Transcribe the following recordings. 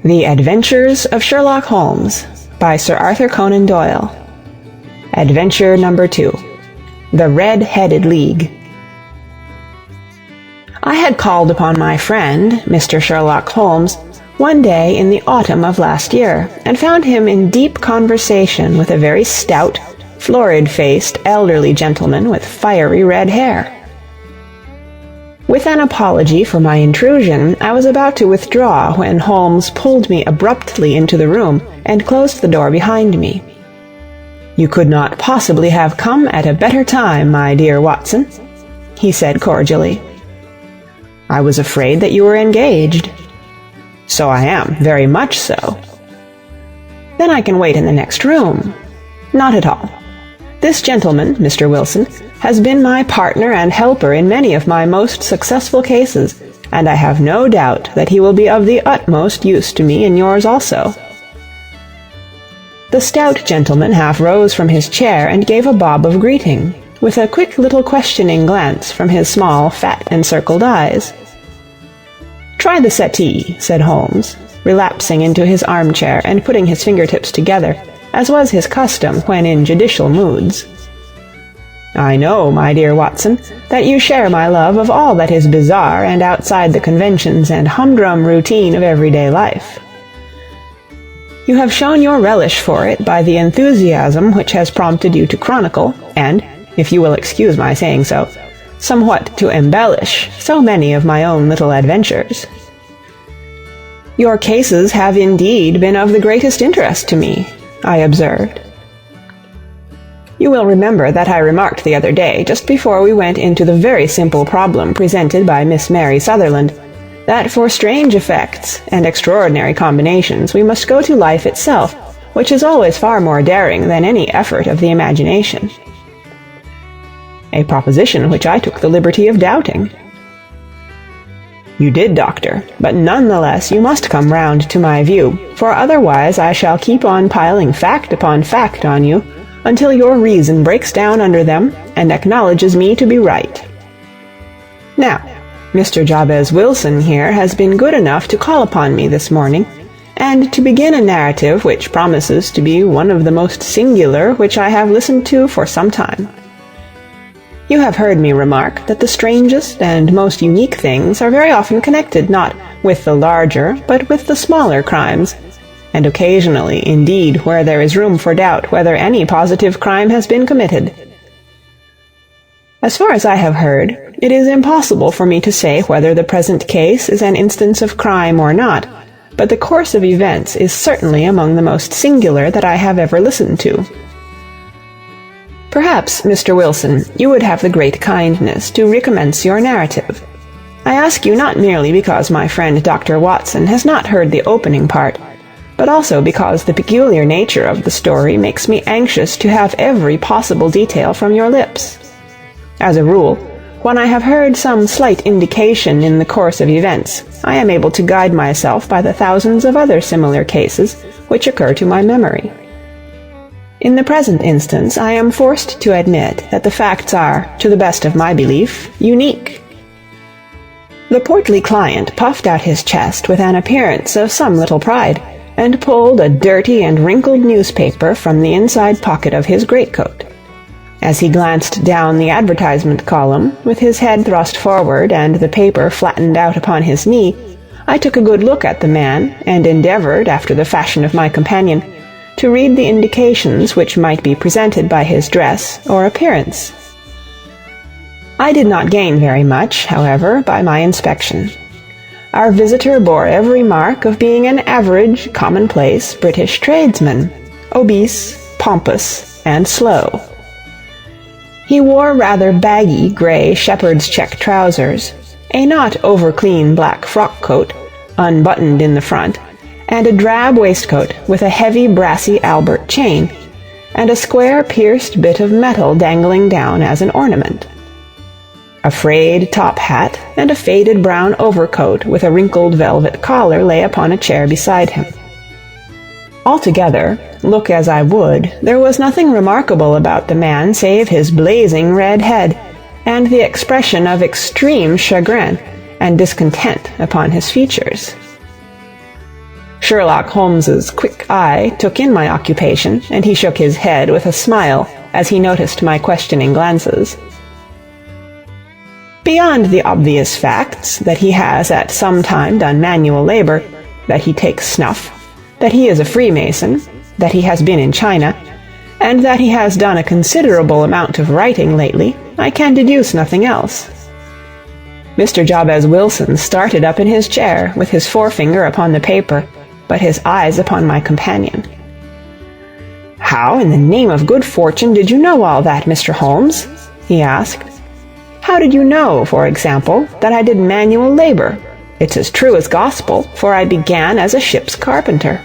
The Adventures of Sherlock Holmes by Sir Arthur Conan Doyle. Adventure number 2. The Red-Headed League. I had called upon my friend, Mr. Sherlock Holmes, one day in the autumn of last year, and found him in deep conversation with a very stout, florid-faced, elderly gentleman with fiery red hair. With an apology for my intrusion, I was about to withdraw when Holmes pulled me abruptly into the room and closed the door behind me. "You could not possibly have come at a better time, my dear Watson," he said cordially. "I was afraid that you were engaged." "So I am, very much so." "Then I can wait in the next room." "Not at all. This gentleman, Mr. Wilson, has been my partner and helper in many of my most successful cases, and I have no doubt that he will be of the utmost use to me in yours also." The stout gentleman half rose from his chair and gave a bob of greeting, with a quick little questioning glance from his small, fat, encircled eyes. "Try the settee," said Holmes, relapsing into his armchair and putting his fingertips together, as was his custom when in judicial moods. "I know, my dear Watson, that you share my love of all that is bizarre and outside the conventions and humdrum routine of everyday life. You have shown your relish for it by the enthusiasm which has prompted you to chronicle, and, if you will excuse my saying so, somewhat to embellish so many of my own little adventures. Your cases have indeed been of the greatest interest to me," I observed. "You will remember that I remarked the other day, just before we went into the very simple problem presented by Miss Mary Sutherland, that for strange effects and extraordinary combinations we must go to life itself, which is always far more daring than any effort of the imagination." A proposition which I took the liberty of doubting. "You did, Doctor, but none the less you must come round to my view, for otherwise I shall keep on piling fact upon fact on you, until your reason breaks down under them and acknowledges me to be right. Now, Mr. Jabez Wilson here has been good enough to call upon me this morning, and to begin a narrative which promises to be one of the most singular which I have listened to for some time. You have heard me remark that the strangest and most unique things are very often connected not with the larger, but with the smaller crimes, and occasionally, indeed, where there is room for doubt whether any positive crime has been committed. As far as I have heard, it is impossible for me to say whether the present case is an instance of crime or not, but the course of events is certainly among the most singular that I have ever listened to. Perhaps, Mr. Wilson, you would have the great kindness to recommence your narrative. I ask you not merely because my friend Dr. Watson has not heard the opening part, but also because the peculiar nature of the story makes me anxious to have every possible detail from your lips. As a rule, when I have heard some slight indication in the course of events, I am able to guide myself by the thousands of other similar cases which occur to my memory. In the present instance, I am forced to admit that the facts are, to the best of my belief, unique." The portly client puffed out his chest with an appearance of some little pride, and pulled a dirty and wrinkled newspaper from the inside pocket of his greatcoat. As he glanced down the advertisement column, with his head thrust forward and the paper flattened out upon his knee, I took a good look at the man, and endeavored, after the fashion of my companion, to read the indications which might be presented by his dress or appearance. I did not gain very much, however, by my inspection. Our visitor bore every mark of being an average, commonplace British tradesman, obese, pompous, and slow. He wore rather baggy grey shepherd's check trousers, a not over-clean black frock-coat, unbuttoned in the front, and a drab waistcoat with a heavy brassy Albert chain, and a square pierced bit of metal dangling down as an ornament. A frayed top hat and a faded brown overcoat with a wrinkled velvet collar lay upon a chair beside him. Altogether, look as I would, there was nothing remarkable about the man save his blazing red head, and the expression of extreme chagrin and discontent upon his features. Sherlock Holmes's quick eye took in my occupation, and he shook his head with a smile as he noticed my questioning glances. Beyond the obvious facts that he has at some time done manual labor, that he takes snuff, that he is a Freemason, that he has been in China, and that he has done a considerable amount of writing lately, I can deduce nothing else. Mr. Jabez Wilson started up in his chair, with his forefinger upon the paper, but his eyes upon my companion. "How, in the name of good fortune, did you know all that, Mr. Holmes?" he asked. "How did you know, for example, that I did manual labor? It's as true as gospel, for I began as a ship's carpenter."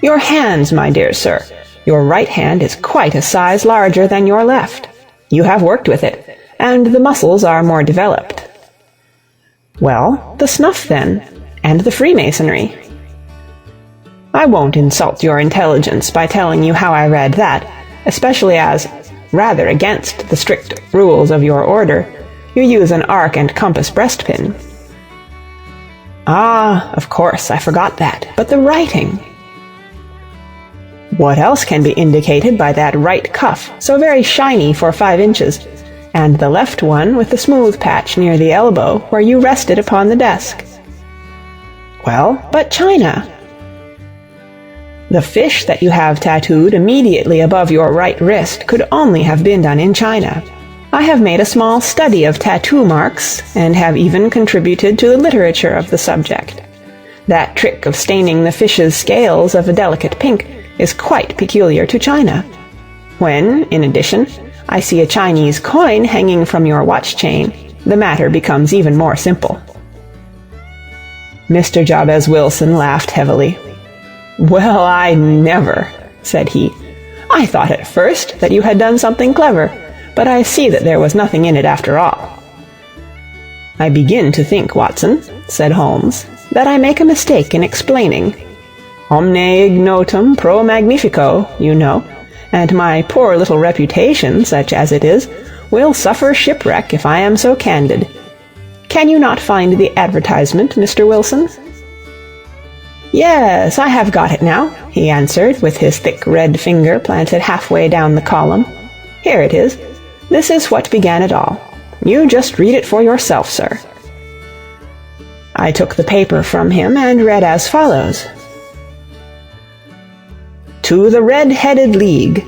"Your hands, my dear sir. Your right hand is quite a size larger than your left. You have worked with it, and the muscles are more developed." "Well, the snuff, then, and the Freemasonry." "I won't insult your intelligence by telling you how I read that, especially as, rather against the strict rules of your order, you use an arc and compass breastpin." "Ah, of course, I forgot that. But the writing?" "What else can be indicated by that right cuff, so very shiny for 5 inches, and the left one with the smooth patch near the elbow where you rested upon the desk?" "Well, but China?" "The fish that you have tattooed immediately above your right wrist could only have been done in China. I have made a small study of tattoo marks, and have even contributed to the literature of the subject. That trick of staining the fish's scales of a delicate pink is quite peculiar to China. When, in addition, I see a Chinese coin hanging from your watch chain, the matter becomes even more simple." Mr. Jabez Wilson laughed heavily. "Well, I never," said he. "I thought at first that you had done something clever, but I see that there was nothing in it after all." "I begin to think, Watson," said Holmes, "that I make a mistake in explaining. Omne ignotum pro magnifico, you know, and my poor little reputation, such as it is, will suffer shipwreck if I am so candid. Can you not find the advertisement, Mr. Wilson?" "Yes, I have got it now," he answered, with his thick red finger planted halfway down the column. "Here it is. This is what began it all. You just read it for yourself, sir." I took the paper from him and read as follows. "To the Red-Headed League.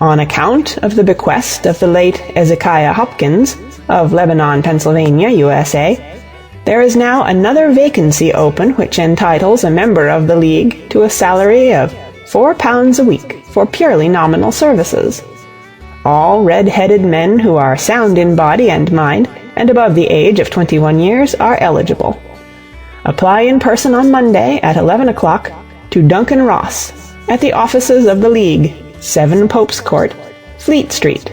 On account of the bequest of the late Ezekiah Hopkins, of Lebanon, Pennsylvania, USA, there is now another vacancy open which entitles a member of the League to a salary of £4 a week for purely nominal services. All red-headed men who are sound in body and mind and above the age of 21 years are eligible. Apply in person on Monday at 11 o'clock to Duncan Ross at the offices of the League, 7 Pope's Court, Fleet Street."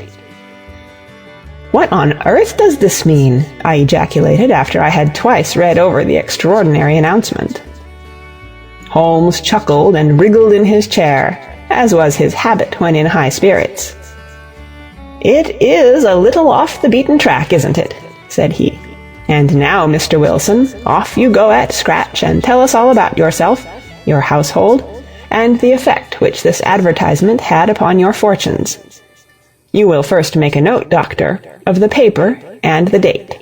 "What on earth does this mean?" I ejaculated after I had twice read over the extraordinary announcement. Holmes chuckled and wriggled in his chair, as was his habit when in high spirits. "It is a little off the beaten track, isn't it?" said he. "And now, Mr. Wilson, off you go at scratch and tell us all about yourself, your household, and the effect which this advertisement had upon your fortunes. You will first make a note, Doctor, of the paper and the date."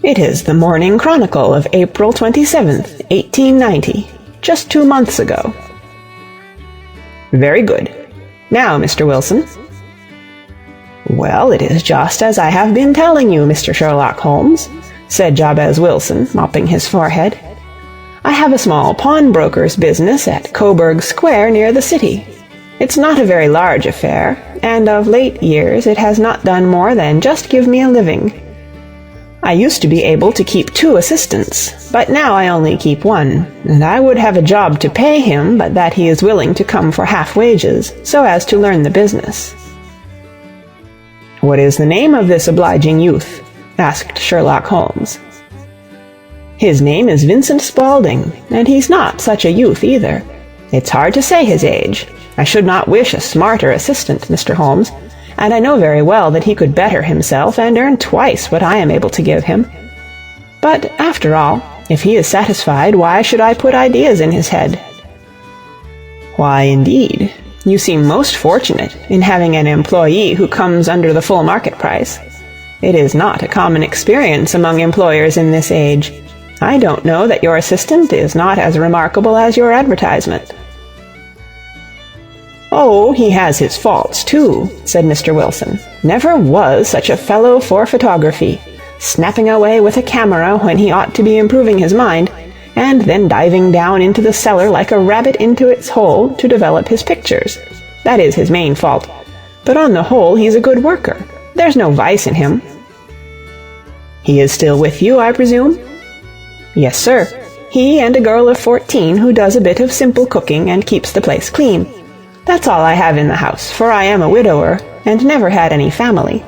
"It is the Morning Chronicle of April 27th, 1890, just 2 months ago." "Very good. Now, Mr. Wilson." "Well, it is just as I have been telling you, Mr. Sherlock Holmes," said Jabez Wilson, mopping his forehead. "I have a small pawnbroker's business at Coburg Square near the city. It's not a very large affair, and of late years it has not done more than just give me a living. I used to be able to keep 2 assistants, but now I only keep 1, and I would have a job to pay him but that he is willing to come for half wages, so as to learn the business." "What is the name of this obliging youth?" asked Sherlock Holmes. "His name is Vincent Spaulding, and he's not such a youth either. It's hard to say his age. I should not wish a smarter assistant, Mr. Holmes, and I know very well that he could better himself and earn twice what I am able to give him. But, after all, If he is satisfied, why should I put ideas in his head?" "Why, indeed. You seem most fortunate in having an employee who comes under the full market price. It is not a common experience among employers in this age. I don't know that your assistant is not as remarkable as your advertisement." "Oh, he has his faults, too," said Mr. Wilson. "Never was such a fellow for photography, snapping away with a camera when he ought to be improving his mind, and then diving down into the cellar like a rabbit into its hole to develop his pictures. That is his main fault. But on the whole he's a good worker. There's no vice in him." "He is still with you, I presume?" "Yes, sir. He and a girl of 14 who does a bit of simple cooking and keeps the place clean. That's all I have in the house, for I am a widower, and never had any family.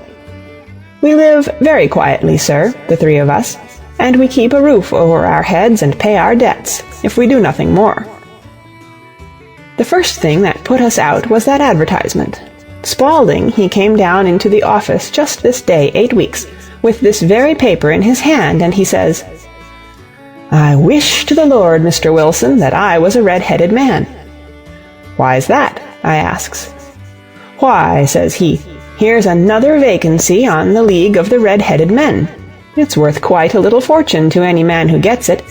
We live very quietly, sir, the three of us, and we keep a roof over our heads and pay our debts, if we do nothing more." The first thing that put us out was that advertisement. Spaulding, he came down into the office just this day 8 weeks, with this very paper in his hand, and he says, "I wish to the Lord, Mr. Wilson, that I was a red-headed man." "Why's that?" I asks. "Why," says he, "here's another vacancy on the League of the Red-Headed Men. It's worth quite a little fortune to any man who gets it,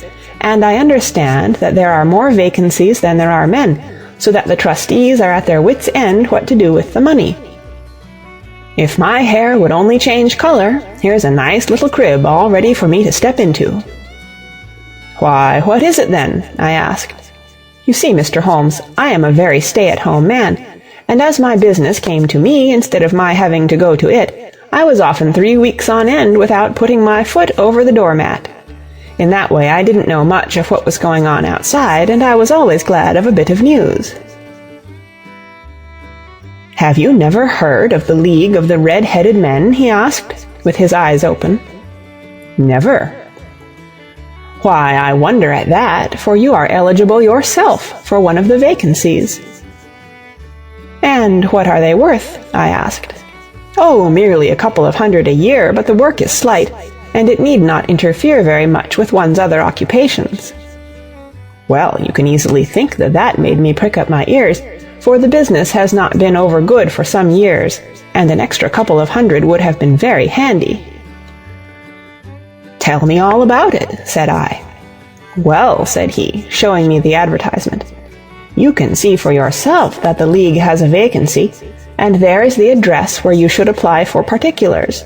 and I understand that there are more vacancies than there are men, so that the trustees are at their wits' end what to do with the money. If my hair would only change color, here's a nice little crib all ready for me to step into." "Why, what is it then?" I asked. "You see, Mr. Holmes, I am a very stay-at-home man, and as my business came to me instead of my having to go to it, I was often 3 weeks on end without putting my foot over the doormat. In that way I didn't know much of what was going on outside, and I was always glad of a bit of news." "Have you never heard of the League of the Red-Headed Men?" he asked, with his eyes open. "Never." "Why, I wonder at that, for you are eligible yourself for one of the vacancies." "And what are they worth?" I asked. "Oh, merely a couple of hundred a year, but the work is slight, and it need not interfere very much with one's other occupations." Well, you can easily think that that made me prick up my ears, for the business has not been over good for some years, and an extra couple of hundred would have been very handy. "Tell me all about it," said I. "Well," said he, showing me the advertisement, "you can see for yourself that the League has a vacancy, and there is the address where you should apply for particulars.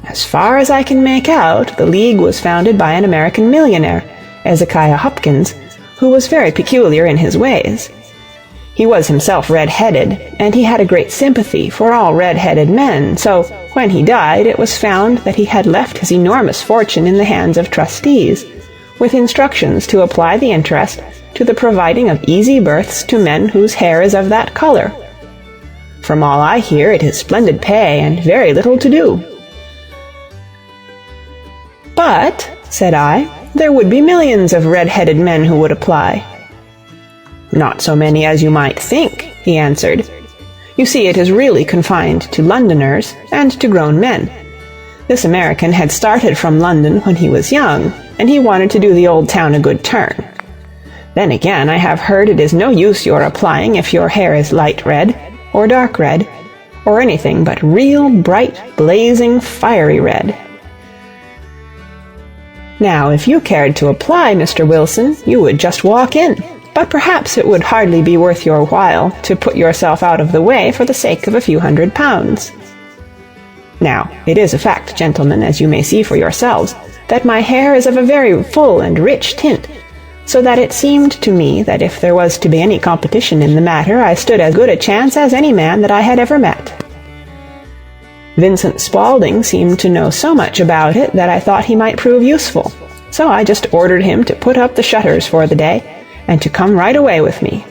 As far as I can make out, the League was founded by an American millionaire, Ezekiah Hopkins, who was very peculiar in his ways. He was himself red-headed, and he had a great sympathy for all red-headed men, so when he died it was found that he had left his enormous fortune in the hands of trustees, with instructions to apply the interest to the providing of easy berths to men whose hair is of that color. From all I hear, it is splendid pay and very little to do." "But," said I, "there would be millions of red-headed men who would apply." "Not so many as you might think," he answered. "You see, it is really confined to Londoners and to grown men. This American had started from London when he was young, and he wanted to do the old town a good turn. Then again, I have heard it is no use your applying if your hair is light red, or dark red, or anything but real bright, blazing, fiery red. Now, if you cared to apply, Mr. Wilson, you would just walk in, but perhaps it would hardly be worth your while to put yourself out of the way for the sake of a few £100. Now, it is a fact, gentlemen, as you may see for yourselves, that my hair is of a very full and rich tint, so that it seemed to me that if there was to be any competition in the matter, I stood as good a chance as any man that I had ever met. Vincent Spaulding seemed to know so much about it that I thought he might prove useful, so I just ordered him to put up the shutters for the day, and to come right away with me.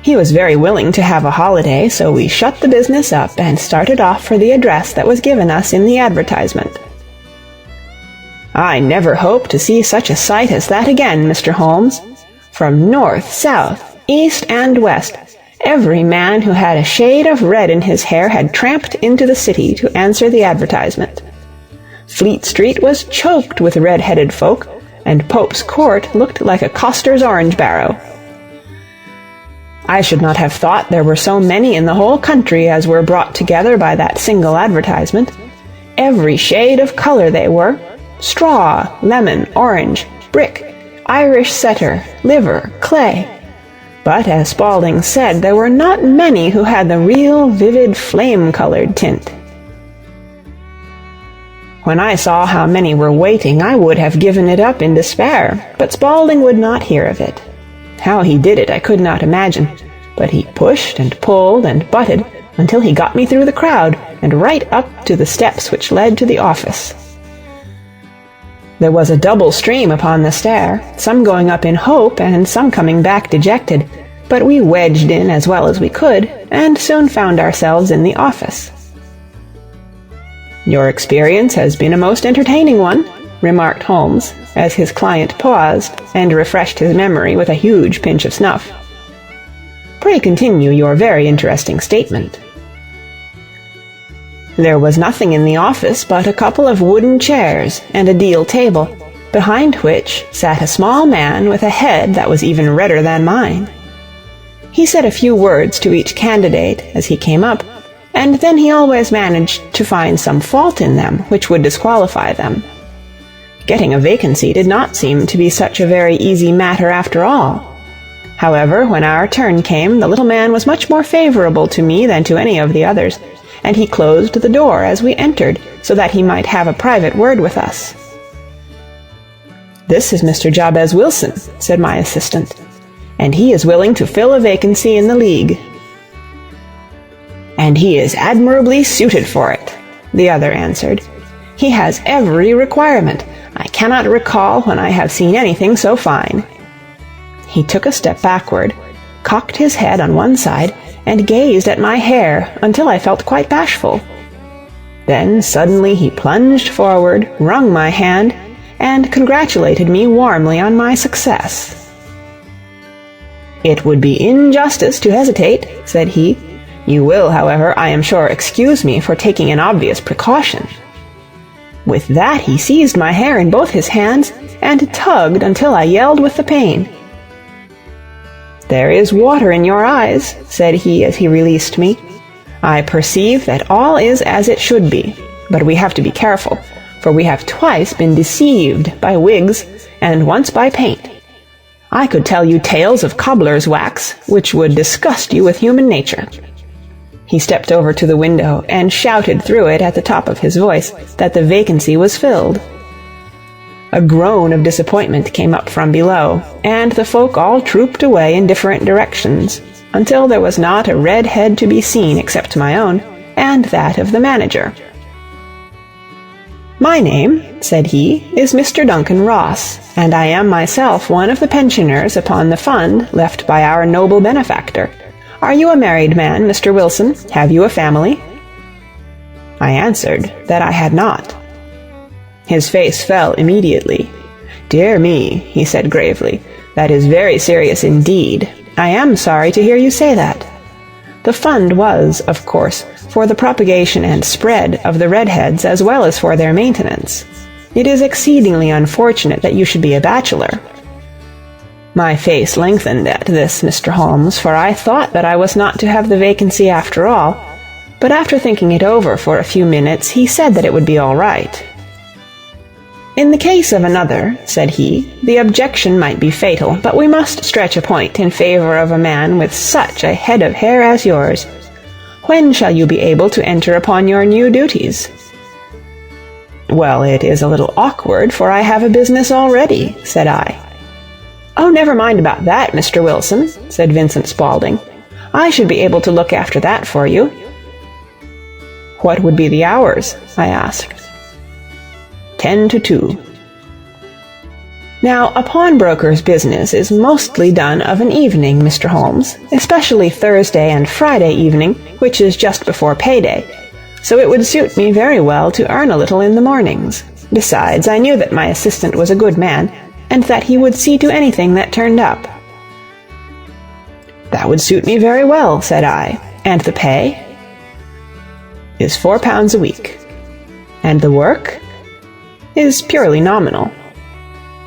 He was very willing to have a holiday, so we shut the business up and started off for the address that was given us in the advertisement. I never hope to see such a sight as that again, Mr. Holmes. From north, south, east, and west, every man who had a shade of red in his hair had tramped into the city to answer the advertisement. Fleet Street was choked with red-headed folk, and Pope's Court looked like a coster's orange barrow. I should not have thought there were so many in the whole country as were brought together by that single advertisement. Every shade of colour they were: straw, lemon, orange, brick, Irish setter, liver, clay. But, as Spaulding said, there were not many who had the real vivid flame-coloured tint. When I saw how many were waiting, I would have given it up in despair, but Spaulding would not hear of it. How he did it I could not imagine, but he pushed and pulled and butted until he got me through the crowd and right up to the steps which led to the office. There was a double stream upon the stair, some going up in hope and some coming back dejected, but we wedged in as well as we could, and soon found ourselves in the office. "Your experience has been a most entertaining one," remarked Holmes, as his client paused and refreshed his memory with a huge pinch of snuff. "Pray continue your very interesting statement." There was nothing in the office but a couple of wooden chairs and a deal table, behind which sat a small man with a head that was even redder than mine. He said a few words to each candidate as he came up, and then he always managed to find some fault in them which would disqualify them. Getting a vacancy did not seem to be such a very easy matter after all. However, when our turn came, the little man was much more favorable to me than to any of the others, and he closed the door as we entered, so that he might have a private word with us. "This is Mr. Jabez Wilson," said my assistant, "and he is willing to fill a vacancy in the League." "And he is admirably suited for it," the other answered. "He has every requirement. I cannot recall when I have seen anything so fine." He took a step backward, cocked his head on one side, and gazed at my hair until I felt quite bashful. Then suddenly he plunged forward, wrung my hand, and congratulated me warmly on my success. "It would be injustice to hesitate," said he. "You will, however, I am sure, excuse me for taking an obvious precaution." With that he seized my hair in both his hands and tugged until I yelled with the pain. "There is water in your eyes," said he as he released me. "I perceive that all is as it should be, but we have to be careful, for we have twice been deceived by wigs and once by paint. I could tell you tales of cobbler's wax, which would disgust you with human nature." He stepped over to the window and shouted through it at the top of his voice that the vacancy was filled. A groan of disappointment came up from below, and the folk all trooped away in different directions, until there was not a red head to be seen except my own, and that of the manager. "My name," said he, "is Mr. Duncan Ross, and I am myself one of the pensioners upon the fund left by our noble benefactor. Are you a married man, Mr. Wilson? Have you a family?" I answered that I had not. His face fell immediately. "Dear me," he said gravely, "that is very serious indeed. I am sorry to hear you say that." The fund was, of course, for the propagation and spread of the redheads as well as for their maintenance. "It is exceedingly unfortunate that you should be a bachelor." My face lengthened at this, Mr. Holmes, for I thought that I was not to have the vacancy after all, but after thinking it over for a few minutes he said that it would be all right. "In the case of another," said he, "the objection might be fatal, but we must stretch a point in favor of a man with such a head of hair as yours. When shall you be able to enter upon your new duties?" "Well, it is a little awkward, for I have a business already," said I. "Oh, never mind about that, Mr. Wilson," said Vincent Spaulding. "I should be able to look after that for you." "What would be the hours?" I asked. 10 to 2. Now, a pawnbroker's business is mostly done of an evening, Mr. Holmes, especially Thursday and Friday evening, which is just before payday, so it would suit me very well to earn a little in the mornings. Besides, I knew that my assistant was a good man, and that he would see to anything that turned up. "That would suit me very well," said I. "And the pay?" "Is £4 a week." "And the work?" "Is purely nominal."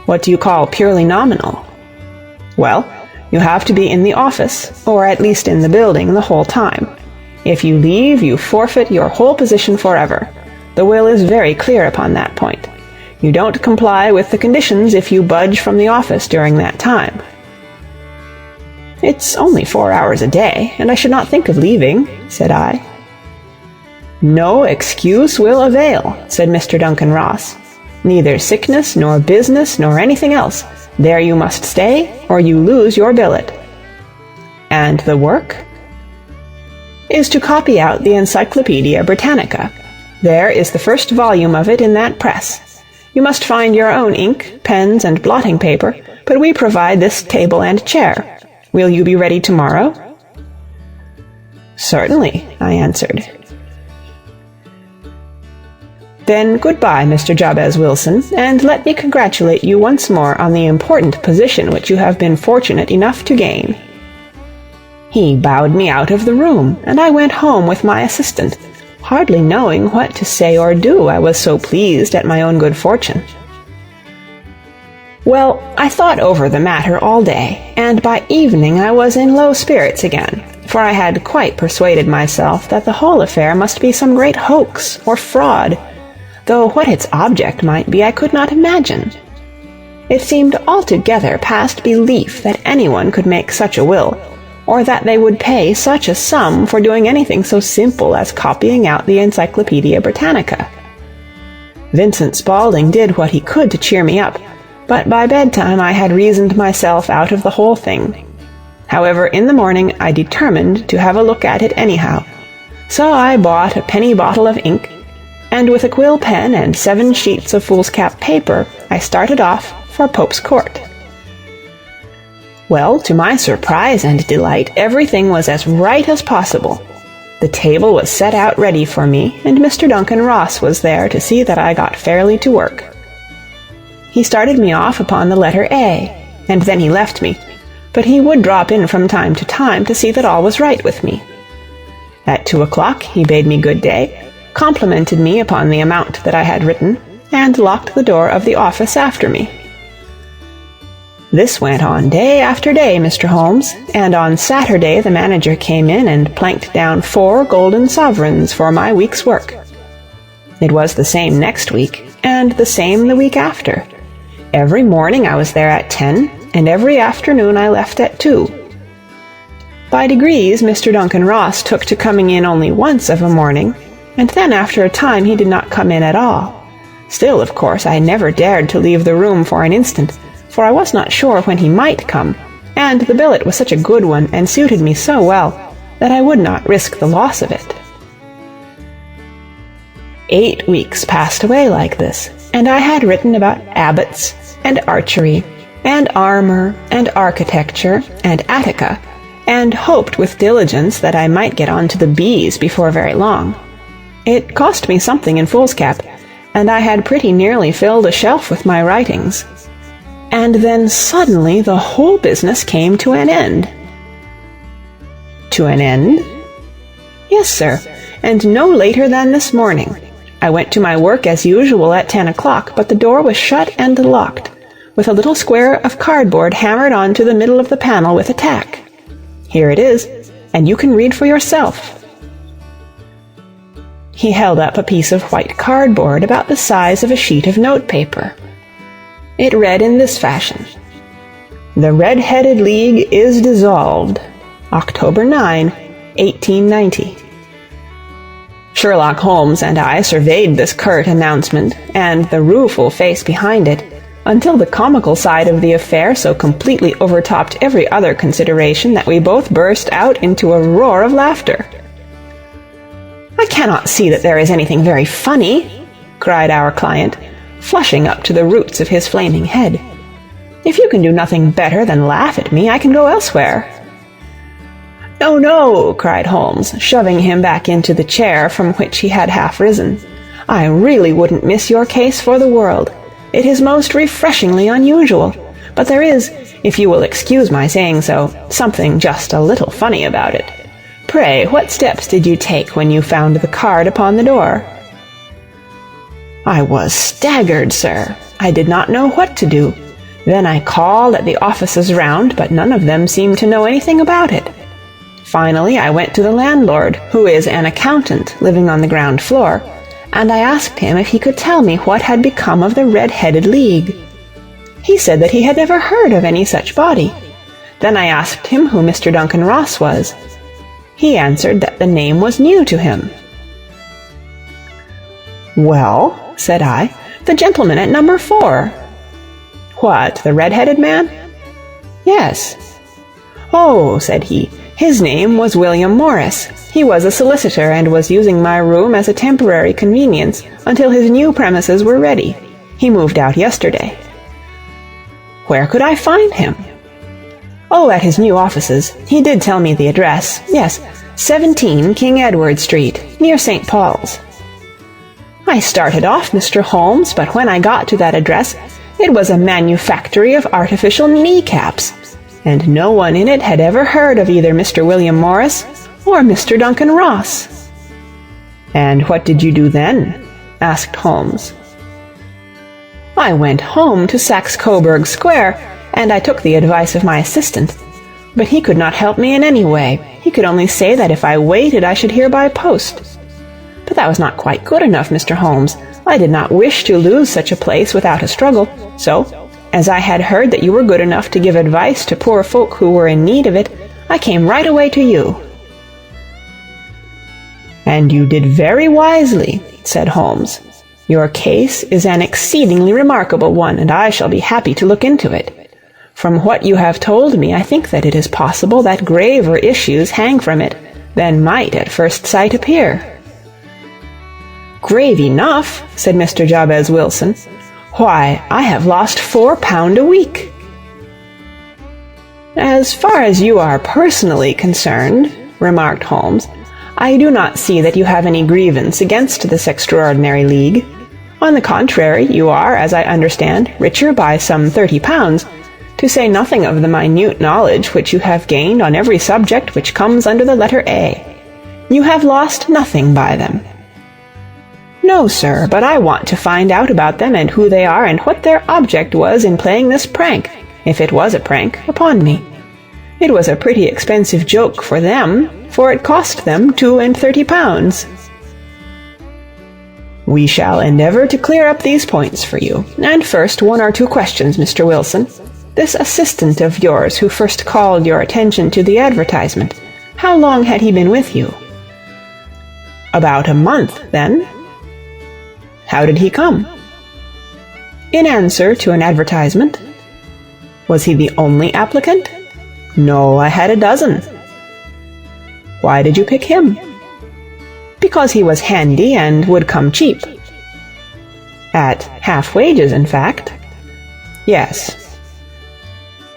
What do you call purely nominal? Well, you have to be in the office, or at least in the building, the whole time. If you leave, you forfeit your whole position forever. The will is very clear upon that point. You don't comply with the conditions if you budge from the office during that time. It's only 4 hours a day, and I should not think of leaving, said I. No excuse will avail, said Mr. Duncan Ross. Neither sickness, nor business, nor anything else. There you must stay, or you lose your billet. And the work? Is to copy out the Encyclopedia Britannica. There is the first volume of it in that press. You must find your own ink, pens, and blotting paper, but we provide this table and chair. Will you be ready tomorrow? Certainly, I answered. Then goodbye, Mr. Jabez Wilson, and let me congratulate you once more on the important position which you have been fortunate enough to gain. He bowed me out of the room, and I went home with my assistant, hardly knowing what to say or do, I was so pleased at my own good fortune. Well, I thought over the matter all day, and by evening I was in low spirits again, for I had quite persuaded myself that the whole affair must be some great hoax or fraud, though what its object might be I could not imagine. It seemed altogether past belief that anyone could make such a will, or that they would pay such a sum for doing anything so simple as copying out the Encyclopedia Britannica. Vincent Spaulding did what he could to cheer me up, but by bedtime I had reasoned myself out of the whole thing. However, in the morning I determined to have a look at it anyhow, so I bought a penny bottle of ink, and with a quill pen and 7 sheets of foolscap paper I started off for Pope's Court. Well, to my surprise and delight, everything was as right as possible. The table was set out ready for me, and Mr. Duncan Ross was there to see that I got fairly to work. He started me off upon the letter A, and then he left me, but he would drop in from time to time to see that all was right with me. At 2 o'clock he bade me good day, complimented me upon the amount that I had written, and locked the door of the office after me. This went on day after day, Mr. Holmes, and on Saturday the manager came in and planked down 4 golden sovereigns for my week's work. It was the same next week, and the same the week after. Every morning I was there at 10, and every afternoon I left at 2. By degrees Mr. Duncan Ross took to coming in only once of a morning, and then after a time he did not come in at all. Still, of course, I never dared to leave the room for an instant, for I was not sure when he might come, and the billet was such a good one and suited me so well that I would not risk the loss of it. 8 weeks passed away like this, and I had written about abbots, and archery, and armor, and architecture, and Attica, and hoped with diligence that I might get on to the bees before very long. It cost me something in foolscap, and I had pretty nearly filled a shelf with my writings. And then suddenly the whole business came to an end. To an end? Yes, sir, and no later than this morning. I went to my work as usual at 10 o'clock, but the door was shut and locked, with a little square of cardboard hammered on to the middle of the panel with a tack. Here it is, and you can read for yourself. He held up a piece of white cardboard about the size of a sheet of notepaper. It read in this fashion: "The Red-Headed League is dissolved. October 9, 1890. Sherlock Holmes and I surveyed this curt announcement, and the rueful face behind it, until the comical side of the affair so completely overtopped every other consideration that we both burst out into a roar of laughter. "I cannot see that there is anything very funny," cried our client, flushing up to the roots of his flaming head. "If you can do nothing better than laugh at me, I can go elsewhere." "No, no," cried Holmes, shoving him back into the chair from which he had half risen. "I really wouldn't miss your case for the world. It is most refreshingly unusual, but there is, if you will excuse my saying so, something just a little funny about it. Pray, what steps did you take when you found the card upon the door?" "I was staggered, sir. I did not know what to do. Then I called at the offices round, but none of them seemed to know anything about it. Finally, I went to the landlord, who is an accountant living on the ground floor, and I asked him if he could tell me what had become of the Red-Headed League. He said that he had never heard of any such body. Then I asked him who Mr. Duncan Ross was. He answered that the name was new to him. "Well," said I, "the gentleman at number 4. "What, the red-headed man?" "Yes." "Oh," said he, "his name was William Morris. He was a solicitor and was using my room as a temporary convenience until his new premises were ready. He moved out yesterday." "Where could I find him?" "Oh, at his new offices. He did tell me the address. Yes, 17 King Edward Street, near St. Paul's." I started off, Mr. Holmes, but when I got to that address, it was a manufactory of artificial kneecaps, and no one in it had ever heard of either Mr. William Morris or Mr. Duncan Ross. "And what did you do then?" asked Holmes. "I went home to Saxe-Coburg Square, and I took the advice of my assistant. But he could not help me in any way. He could only say that if I waited I should hear by post. But that was not quite good enough, Mr. Holmes. I did not wish to lose such a place without a struggle, so, as I had heard that you were good enough to give advice to poor folk who were in need of it, I came right away to you." "And you did very wisely," said Holmes. "Your case is an exceedingly remarkable one, and I shall be happy to look into it. From what you have told me, I think that it is possible that graver issues hang from it than might at first sight appear." "Grave enough," said Mr. Jabez Wilson. "Why, I have lost £4 a week." "As far as you are personally concerned," remarked Holmes, "I do not see that you have any grievance against this extraordinary league. On the contrary, you are, as I understand, richer by some £30, to say nothing of the minute knowledge which you have gained on every subject which comes under the letter A. You have lost nothing by them." "No, sir, but I want to find out about them and who they are and what their object was in playing this prank, if it was a prank, upon me. It was a pretty expensive joke for them, for it cost them £32. "We shall endeavor to clear up these points for you. And first, 1 or 2 questions, Mr. Wilson. This assistant of yours who first called your attention to the advertisement, how long had he been with you?" "About a month, then." "How did he come?" "In answer to an advertisement." "Was he the only applicant?" "No, I had a dozen." "Why did you pick him?" "Because he was handy and would come cheap." "At half wages, in fact?" "Yes."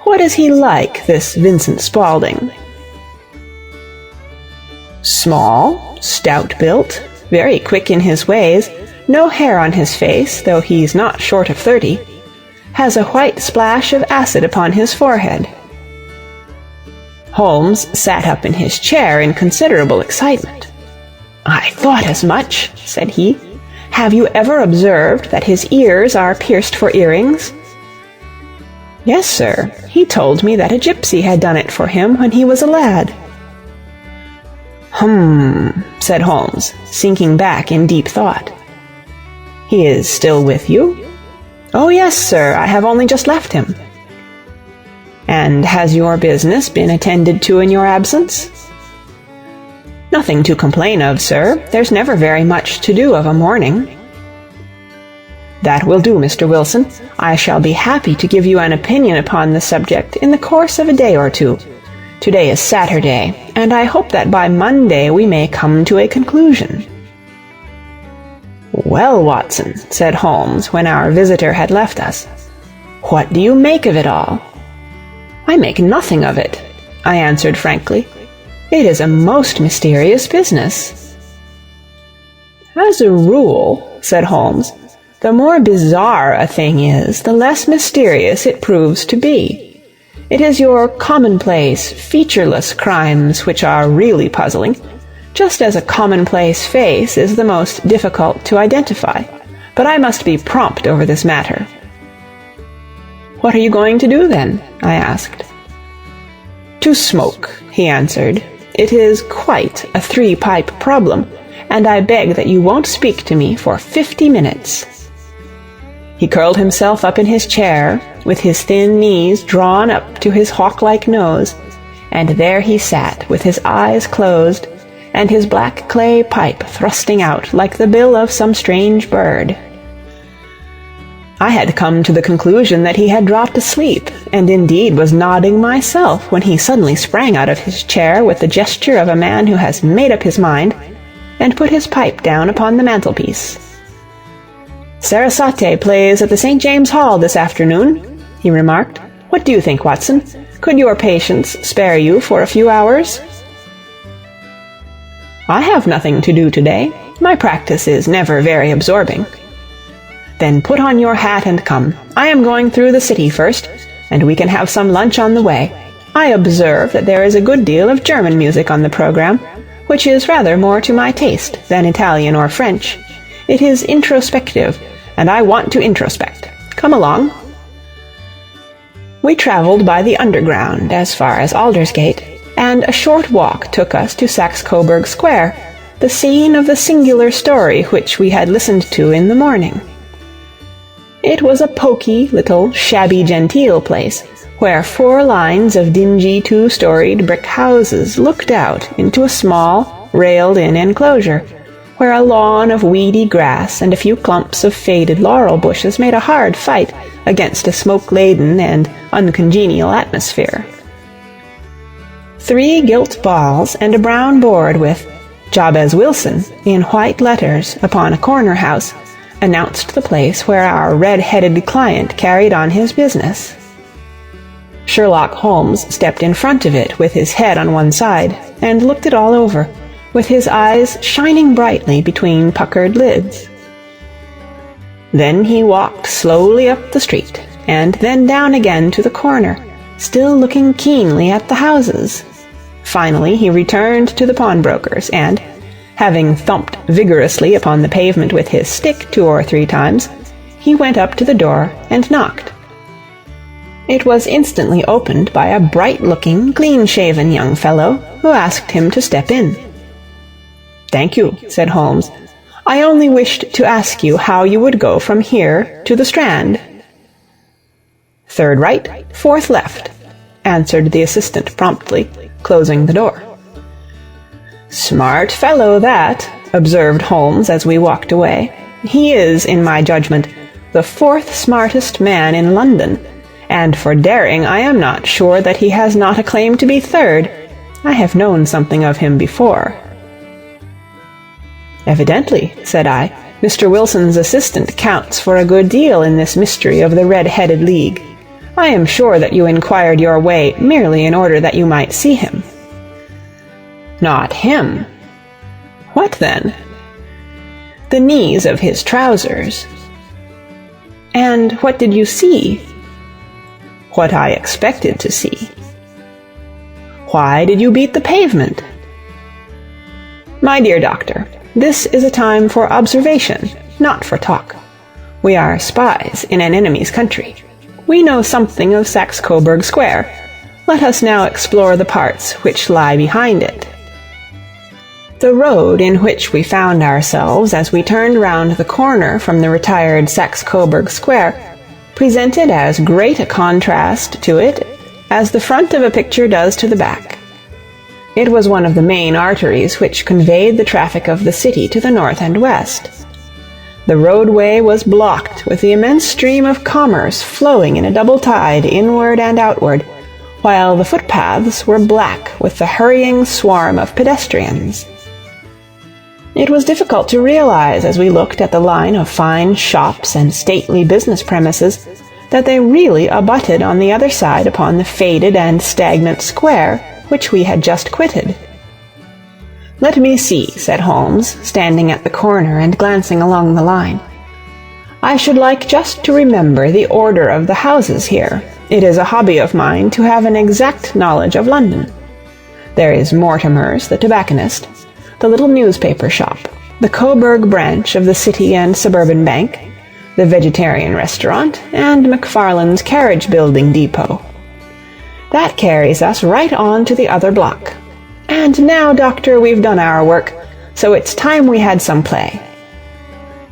"What is he like, this Vincent Spaulding?" "Small, stout-built, very quick in his ways, no hair on his face, though he's not short of 30, has a white splash of acid upon his forehead." Holmes sat up in his chair in considerable excitement. "I thought as much," said he. "Have you ever observed that his ears are pierced for earrings?" "Yes, sir. He told me that a gypsy had done it for him when he was a lad." Said Holmes, sinking back in deep thought. "He is still with you?" "Oh, yes, sir. I have only just left him." "And has your business been attended to in your absence?" "Nothing to complain of, sir. There's never very much to do of a morning." "That will do, Mr. Wilson. I shall be happy to give you an opinion upon the subject in the course of a day or two. Today is Saturday, and I hope that by Monday we may come to a conclusion." "Well, Watson," said Holmes, when our visitor had left us, "what do you make of it all?" "I make nothing of it," I answered frankly. "It is a most mysterious business." "As a rule," said Holmes, "the more bizarre a thing is, the less mysterious it proves to be. It is your commonplace, featureless crimes which are really puzzling, just as a commonplace face is the most difficult to identify. But I must be prompt over this matter." "What are you going to do, then?" I asked. "To smoke," he answered. "It is quite a three-pipe problem, and I beg that you won't speak to me for 50 minutes." He curled himself up in his chair, with his thin knees drawn up to his hawk-like nose, and there he sat with his eyes closed, and his black clay pipe thrusting out like the bill of some strange bird. I had come to the conclusion that he had dropped asleep, and indeed was nodding myself, when he suddenly sprang out of his chair with the gesture of a man who has made up his mind, and put his pipe down upon the mantelpiece. "Sarasate plays at the St. James Hall this afternoon," he remarked. "What do you think, Watson? Could your patients spare you for a few hours?" "I have nothing to do today. My practice is never very absorbing." "Then put on your hat and come. I am going through the city first, and we can have some lunch on the way. I observe that there is a good deal of German music on the program, which is rather more to my taste than Italian or French. It is introspective, and I want to introspect. Come along." We traveled by the Underground as far as Aldersgate, and a short walk took us to Saxe-Coburg Square, the scene of the singular story which we had listened to in the morning. It was a poky, little, shabby-genteel place, where 4 lines of dingy 2-storied brick houses looked out into a small, railed-in enclosure, where a lawn of weedy grass and a few clumps of faded laurel bushes made a hard fight against a smoke-laden and uncongenial atmosphere. 3 gilt balls and a brown board with "Jabez Wilson" in white letters upon a corner house announced the place where our red-headed client carried on his business. Sherlock Holmes stepped in front of it with his head on one side, and looked it all over, with his eyes shining brightly between puckered lids. Then he walked slowly up the street, and then down again to the corner, still looking keenly at the houses. Finally he returned to the pawnbroker's, and, having thumped vigorously upon the pavement with his stick 2 or 3 times, he went up to the door and knocked. It was instantly opened by a bright-looking, clean-shaven young fellow, who asked him to step in. "Thank you," said Holmes. "I only wished to ask you how you would go from here to the Strand." "Third right, fourth left," answered the assistant promptly, closing the door. "Smart fellow, that," observed Holmes as we walked away. "He is, in my judgment, the 4th smartest man in London, and for daring I am not sure that he has not a claim to be 3rd. I have known something of him before." "Evidently," said I, "Mr. Wilson's assistant counts for a good deal in this mystery of the Red-Headed League. I am sure that you inquired your way merely in order that you might see him." "Not him." "What then?" "The knees of his trousers." "And what did you see?" "What I expected to see." "Why did you beat the pavement?" "My dear doctor, this is a time for observation, not for talk. We are spies in an enemy's country. We know something of Saxe-Coburg Square. Let us now explore the parts which lie behind it." The road in which we found ourselves as we turned round the corner from the retired Saxe-Coburg Square presented as great a contrast to it as the front of a picture does to the back. It was one of the main arteries which conveyed the traffic of the city to the north and west. The roadway was blocked with the immense stream of commerce flowing in a double tide inward and outward, while the footpaths were black with the hurrying swarm of pedestrians. It was difficult to realize, as we looked at the line of fine shops and stately business premises, that they really abutted on the other side upon the faded and stagnant square which we had just quitted. "Let me see," said Holmes, standing at the corner and glancing along the line. "I should like just to remember the order of the houses here. It is a hobby of mine to have an exact knowledge of London. There is Mortimer's, the tobacconist, the little newspaper shop, the Coburg branch of the City and Suburban Bank, the Vegetarian Restaurant, and McFarland's Carriage Building Depot. That carries us right on to the other block. And now, Doctor, we've done our work, so it's time we had some play.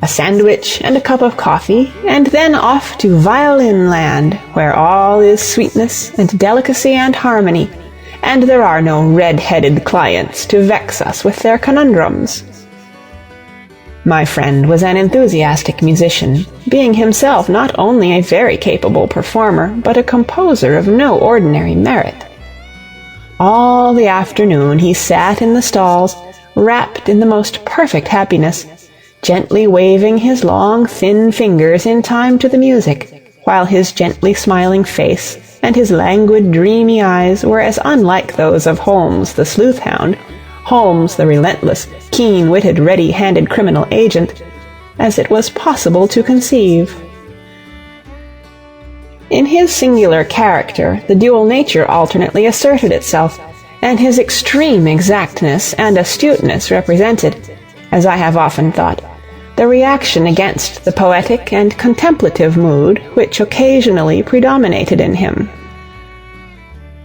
A sandwich and a cup of coffee, and then off to Violin Land, where all is sweetness and delicacy and harmony, and there are no red-headed clients to vex us with their conundrums. My friend was an enthusiastic musician, being himself not only a very capable performer, but a composer of no ordinary merit. All the afternoon he sat in the stalls, wrapped in the most perfect happiness, gently waving his long, thin fingers in time to the music, while his gently smiling face and his languid, dreamy eyes were as unlike those of Holmes the sleuth-hound, Holmes the relentless, keen-witted, ready-handed criminal agent, as it was possible to conceive. In his singular character, the dual nature alternately asserted itself, and his extreme exactness and astuteness represented, as I have often thought, the reaction against the poetic and contemplative mood which occasionally predominated in him.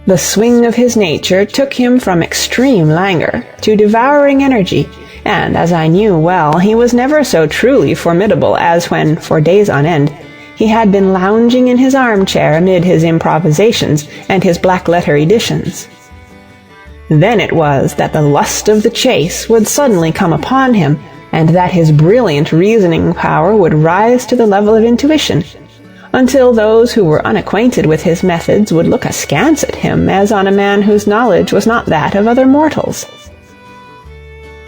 The swing of his nature took him from extreme languor to devouring energy, and, as I knew well, he was never so truly formidable as when, for days on end, he had been lounging in his armchair amid his improvisations and his black-letter editions. Then it was that the lust of the chase would suddenly come upon him, and that his brilliant reasoning power would rise to the level of intuition, until those who were unacquainted with his methods would look askance at him as on a man whose knowledge was not that of other mortals.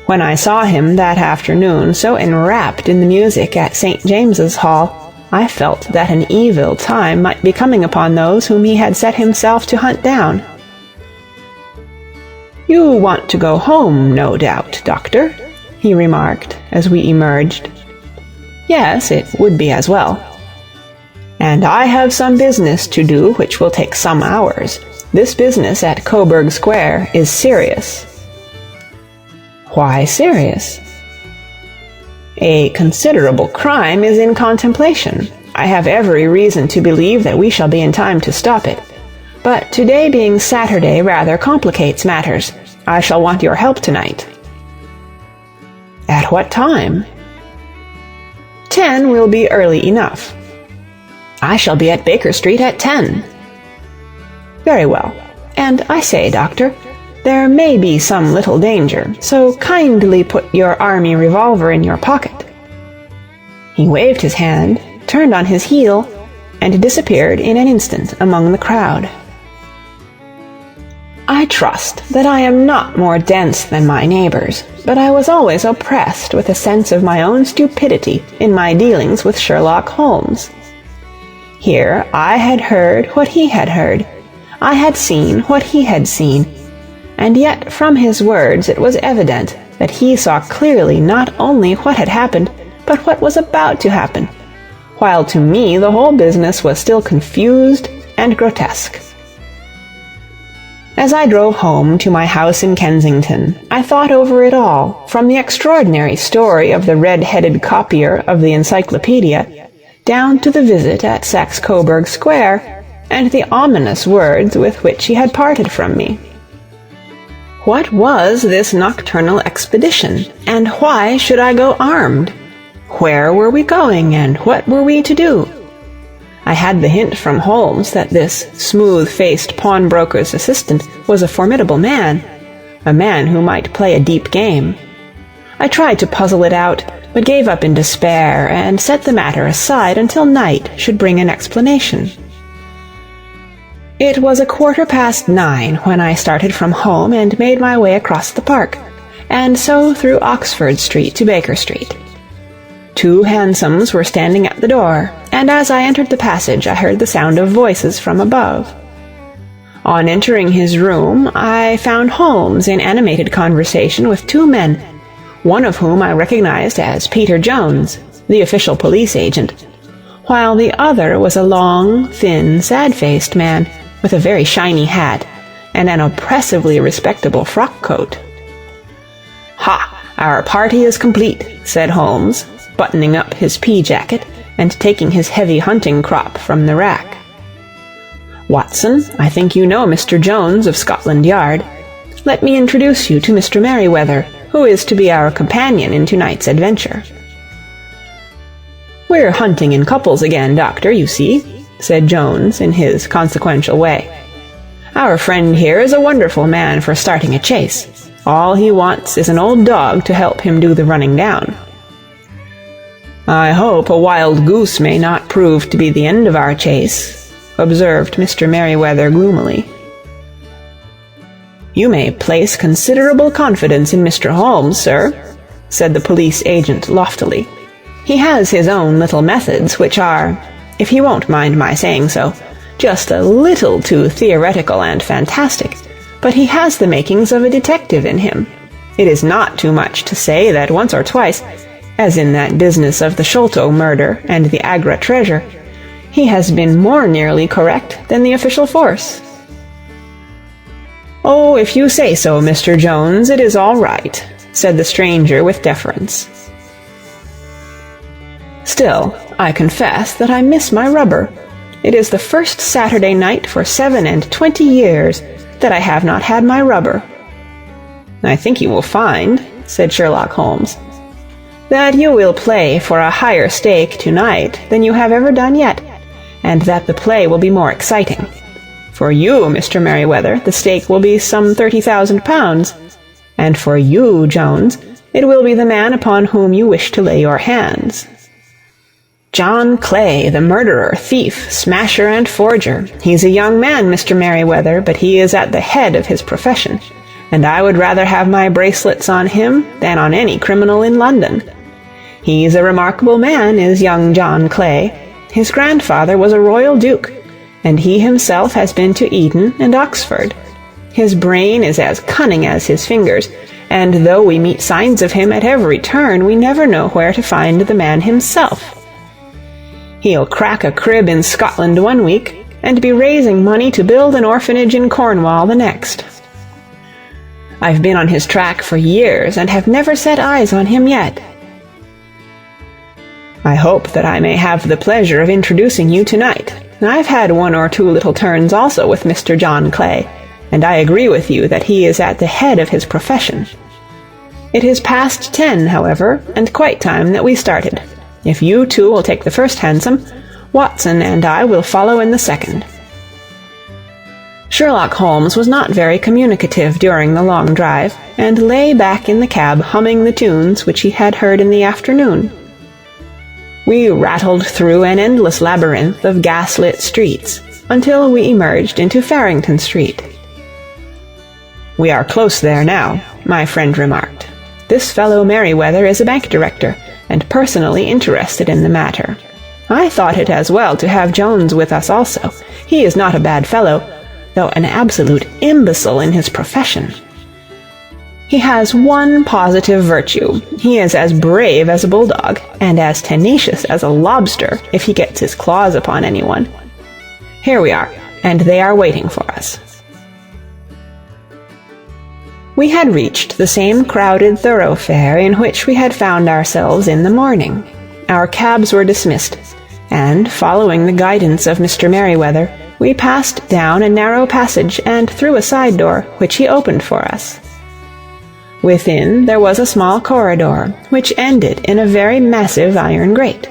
When I saw him that afternoon so enwrapped in the music at St. James's Hall, I felt that an evil time might be coming upon those whom he had set himself to hunt down. "You want to go home, no doubt, Doctor," he remarked as we emerged. "Yes, it would be as well." "And I have some business to do which will take some hours. This business at Coburg Square is serious." "Why serious?" "A considerable crime is in contemplation. I have every reason to believe that we shall be in time to stop it. But today being Saturday rather complicates matters. I shall want your help tonight." "At what time?" 10 will be early enough." "I shall be at Baker Street at 10. "Very well. And I say, Doctor, there may be some little danger, so kindly put your army revolver in your pocket." He waved his hand, turned on his heel, and disappeared in an instant among the crowd. I trust that I am not more dense than my neighbors, but I was always oppressed with a sense of my own stupidity in my dealings with Sherlock Holmes. Here I had heard what he had heard, I had seen what he had seen, and yet from his words it was evident that he saw clearly not only what had happened, but what was about to happen, while to me the whole business was still confused and grotesque. As I drove home to my house in Kensington, I thought over it all, from the extraordinary story of the red-headed copier of the encyclopedia, down to the visit at Saxe-Coburg Square, and the ominous words with which he had parted from me. What was this nocturnal expedition, and why should I go armed? Where were we going, and what were we to do? I had the hint from Holmes that this smooth-faced pawnbroker's assistant was a formidable man, a man who might play a deep game. I tried to puzzle it out, but gave up in despair, and set the matter aside until night should bring an explanation. It was 9:15 when I started from home and made my way across the park, and so through Oxford Street to Baker Street. 2 hansoms were standing at the door, and as I entered the passage I heard the sound of voices from above. On entering his room, I found Holmes in animated conversation with 2 men, one of whom I recognized as Peter Jones, the official police agent, while the other was a long, thin, sad-faced man with a very shiny hat and an oppressively respectable frock-coat. "Ha! Our party is complete," said Holmes, buttoning up his pea-jacket and taking his heavy hunting crop from the rack. "Watson, I think you know Mr. Jones of Scotland Yard. Let me introduce you to Mr. Merryweather, who is to be our companion in tonight's adventure." "We're hunting in couples again, Doctor, you see," said Jones in his consequential way. "Our friend here is a wonderful man for starting a chase. All he wants is an old dog to help him do the running down." "I hope a wild goose may not prove to be the end of our chase," observed Mr. Merryweather gloomily. "You may place considerable confidence in Mr. Holmes, sir," said the police agent loftily. "He has his own little methods, which are, if he won't mind my saying so, just a little too theoretical and fantastic, but he has the makings of a detective in him. It is not too much to say that once or twice, as in that business of the Sholto murder and the Agra treasure, he has been more nearly correct than the official force." "Oh, if you say so, Mr. Jones, it is all right," said the stranger with deference. "Still, I confess that I miss my rubber. It is the first Saturday night for 27 years that I have not had my rubber." "I think you will find," said Sherlock Holmes, "that you will play for a higher stake tonight than you have ever done yet, and that the play will be more exciting. For you, Mr. Merryweather, the stake will be some £30,000, and for you, Jones, it will be the man upon whom you wish to lay your hands. John Clay, the murderer, thief, smasher, and forger. He's a young man, Mr. Merryweather, but he is at the head of his profession, and I would rather have my bracelets on him than on any criminal in London. He's a remarkable man, is young John Clay. His grandfather was a royal duke, and he himself has been to Eton and Oxford. His brain is as cunning as his fingers, and though we meet signs of him at every turn, we never know where to find the man himself. He'll crack a crib in Scotland one week, and be raising money to build an orphanage in Cornwall the next. I've been on his track for years, and have never set eyes on him yet. I hope that I may have the pleasure of introducing you tonight. I've had one or two little turns also with Mr. John Clay, and I agree with you that he is at the head of his profession. It is past 10, however, and quite time that we started. If you two will take the first hansom, Watson and I will follow in the second." Sherlock Holmes was not very communicative during the long drive, and lay back in the cab humming the tunes which he had heard in the afternoon. We rattled through an endless labyrinth of gas-lit streets, until we emerged into Farrington Street. "We are close there now," my friend remarked. "This fellow Merryweather is a bank director, and personally interested in the matter. I thought it as well to have Jones with us also. He is not a bad fellow, though an absolute imbecile in his profession. He has one positive virtue. He is as brave as a bulldog, and as tenacious as a lobster if he gets his claws upon anyone. Here we are, and they are waiting for us." We had reached the same crowded thoroughfare in which we had found ourselves in the morning. Our cabs were dismissed, and, following the guidance of Mr. Merryweather, we passed down a narrow passage and through a side door, which he opened for us. Within there was a small corridor, which ended in a very massive iron grate.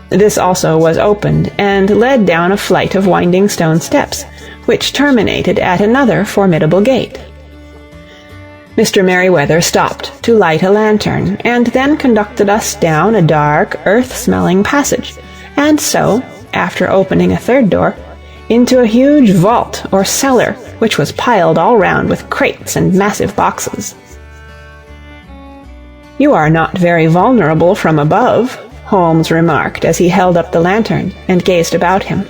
This also was opened, and led down a flight of winding stone steps, which terminated at another formidable gate. Mr. Merryweather stopped to light a lantern, and then conducted us down a dark, earth-smelling passage, and so, after opening a third door, into a huge vault or cellar, which was piled all round with crates and massive boxes. "You are not very vulnerable from above," Holmes remarked as he held up the lantern and gazed about him.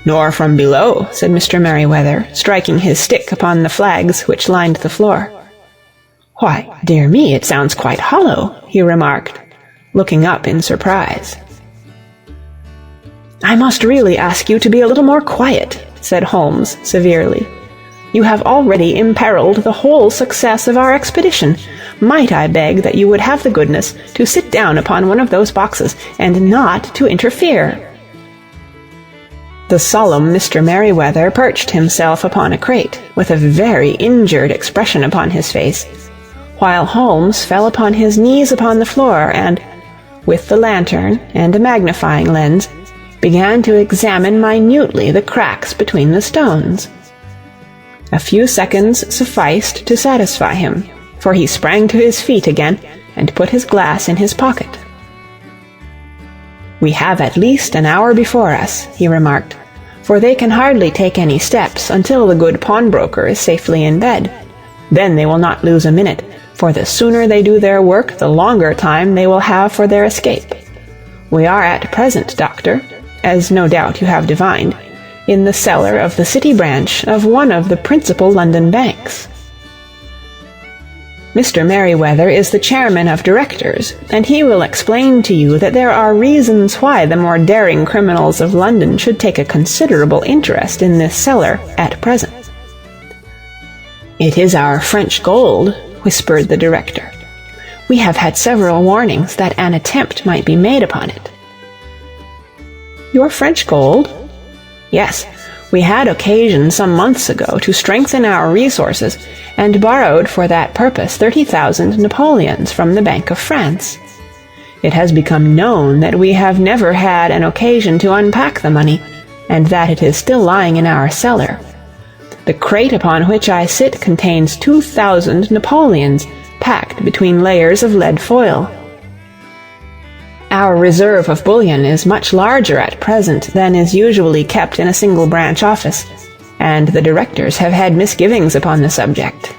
"Nor from below," said Mr. Merryweather, striking his stick upon the flags which lined the floor. "Why, dear me, it sounds quite hollow," he remarked, looking up in surprise. "I must really ask you to be a little more quiet," said Holmes severely. "You have already imperiled the whole success of our expedition, might I beg that you would have the goodness to sit down upon one of those boxes, and not to interfere?" The solemn Mr. Merryweather perched himself upon a crate, with a very injured expression upon his face, while Holmes fell upon his knees upon the floor, and, with the lantern and a magnifying lens, began to examine minutely the cracks between the stones. A few seconds sufficed to satisfy him, for he sprang to his feet again, and put his glass in his pocket. "We have at least an hour before us," he remarked, "for they can hardly take any steps until the good pawnbroker is safely in bed. Then they will not lose a minute, for the sooner they do their work, the longer time they will have for their escape. We are at present, Doctor, as no doubt you have divined, in the cellar of the City branch of one of the principal London banks. Mr. Merryweather is the chairman of directors, and he will explain to you that there are reasons why the more daring criminals of London should take a considerable interest in this cellar at present." "It is our French gold," whispered the director. "We have had several warnings that an attempt might be made upon it." "Your French gold?" "Yes. We had occasion some months ago to strengthen our resources, and borrowed for that purpose 30,000 Napoleons from the Bank of France. It has become known that we have never had an occasion to unpack the money, and that it is still lying in our cellar. The crate upon which I sit contains 2,000 Napoleons, packed between layers of lead foil. Our reserve of bullion is much larger at present than is usually kept in a single branch office, and the directors have had misgivings upon the subject."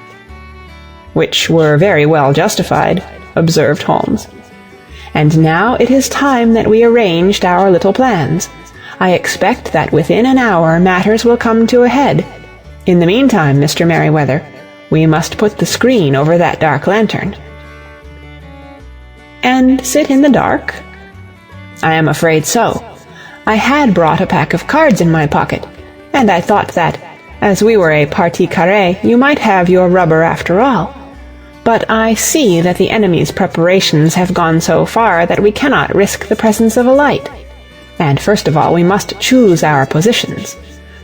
"Which were very well justified," observed Holmes. "And now it is time that we arranged our little plans. I expect that within an hour matters will come to a head. In the meantime, Mr. Merryweather, we must put the screen over that dark lantern." "And sit in the dark?" "I am afraid so. I had brought a pack of cards in my pocket, and I thought that, as we were a partie carrée, you might have your rubber after all. But I see that the enemy's preparations have gone so far that we cannot risk the presence of a light. And first of all we must choose our positions.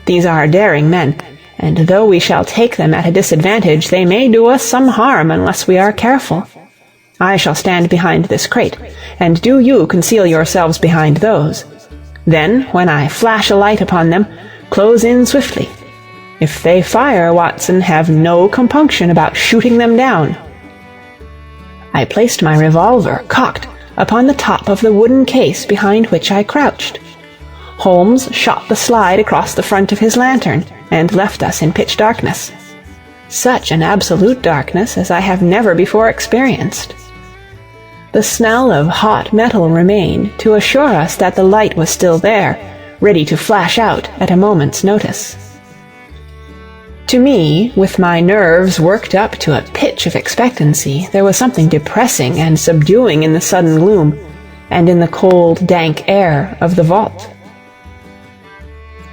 These are daring men, and though we shall take them at a disadvantage, they may do us some harm unless we are careful. I shall stand behind this crate, and do you conceal yourselves behind those. Then, when I flash a light upon them, close in swiftly. If they fire, Watson, have no compunction about shooting them down." I placed my revolver, cocked, upon the top of the wooden case behind which I crouched. Holmes shot the slide across the front of his lantern, and left us in pitch darkness. Such an absolute darkness as I have never before experienced. The smell of hot metal remained to assure us that the light was still there, ready to flash out at a moment's notice. To me, with my nerves worked up to a pitch of expectancy, there was something depressing and subduing in the sudden gloom, and in the cold, dank air of the vault.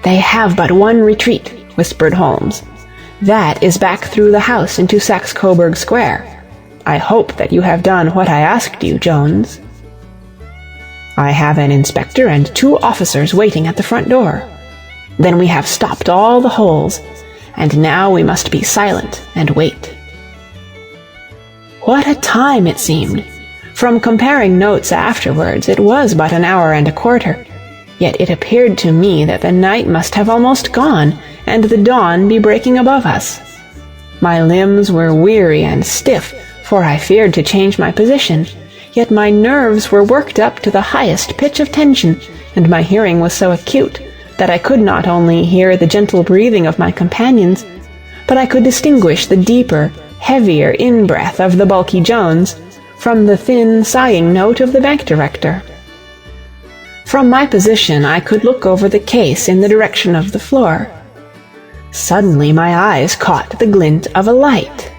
"They have but one retreat," whispered Holmes. "That is back through the house into Saxe-Coburg Square. I hope that you have done what I asked you, Jones." "I have an inspector and 2 officers waiting at the front door." "Then we have stopped all the holes, and now we must be silent and wait." What a time it seemed! From comparing notes afterwards, it was but an hour and a quarter, yet it appeared to me that the night must have almost gone, and the dawn be breaking above us. My limbs were weary and stiff, for I feared to change my position, yet my nerves were worked up to the highest pitch of tension, and my hearing was so acute that I could not only hear the gentle breathing of my companions, but I could distinguish the deeper, heavier in-breath of the bulky Jones from the thin, sighing note of the bank director. From my position I could look over the case in the direction of the floor. Suddenly my eyes caught the glint of a light.